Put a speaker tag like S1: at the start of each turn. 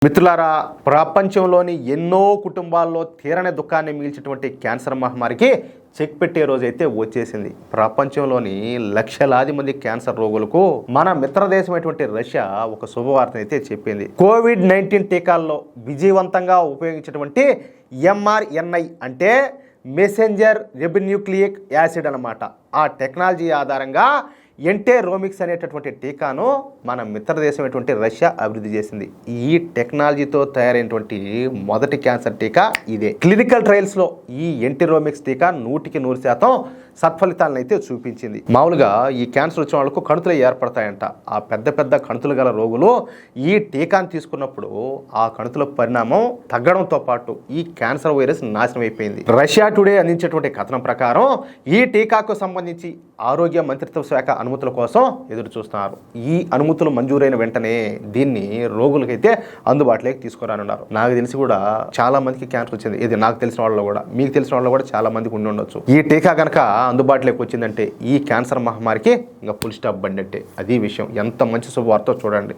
S1: మిత్రులారా, ప్రపంచంలోని ఎన్నో కుటుంబాల్లో తీరని దుఃఖాన్ని మిగిల్చినటువంటి క్యాన్సర్ మహమ్మారికి చెక్ పెట్టే రోజైతే వచ్చేసింది. ప్రపంచంలోని లక్షలాది మంది క్యాన్సర్ రోగులకు మన మిత్రదేశమైనటువంటి రష్యా ఒక శుభవార్తను అయితే చెప్పింది. కోవిడ్-19 టీకాల్లో విజయవంతంగా ఉపయోగించినటువంటి mRNA అంటే మెసెంజర్ రిబోన్యూక్లియిక్ యాసిడ్ అన్నమాట. ఆ టెక్నాలజీ ఆధారంగా ఎంటెరోమిక్స్ అనేటటువంటి టీకాను మన మిత్రదేశమైనటువంటి రష్యా అభివృద్ధి చేసింది. ఈ టెక్నాలజీతో తయారైనటువంటి మొదటి క్యాన్సర్ టీకా ఇదే. క్లినికల్ ట్రయల్స్లో ఈ ఎంటెరోమిక్స్ టీకా 100% సత్ఫలితాలను అయితే చూపించింది. మామూలుగా ఈ క్యాన్సర్ వచ్చిన వాళ్ళకు కణుతులు ఏర్పడతాయంట. ఆ పెద్ద పెద్ద కణుతులు గల రోగులు ఈ టీకాను తీసుకున్నప్పుడు ఆ కణుతుల పరిణామం తగ్గడంతో పాటు ఈ క్యాన్సర్ వైరస్ నాశనం అయిపోయింది. రష్యా టుడే అందించేటువంటి కథనం ప్రకారం ఈ టీకాకు సంబంధించి ఆరోగ్య మంత్రిత్వ శాఖ అనుమతుల కోసం ఎదురు చూస్తున్నారు. ఈ అనుమతులు మంజూరైన వెంటనే దీన్ని రోగులకైతే అందుబాటులోకి తీసుకురానున్నారు. నాకు తెలిసి కూడా చాలా మందికి క్యాన్సర్ వచ్చింది. ఇది నాకు తెలిసిన వాళ్ళు కూడా, మీకు తెలిసిన వాళ్ళు కూడా చాలా మందికి ఉండి ఉండొచ్చు. ఈ టీకా కనుక అందుబాటులోకి వచ్చిందంటే ఈ క్యాన్సర్ మహమ్మారికి ఇంకా ఫుల్ స్టాప్ బండి అంటే అది విషయం. ఎంత మంచి శుభవార్త చూడండి.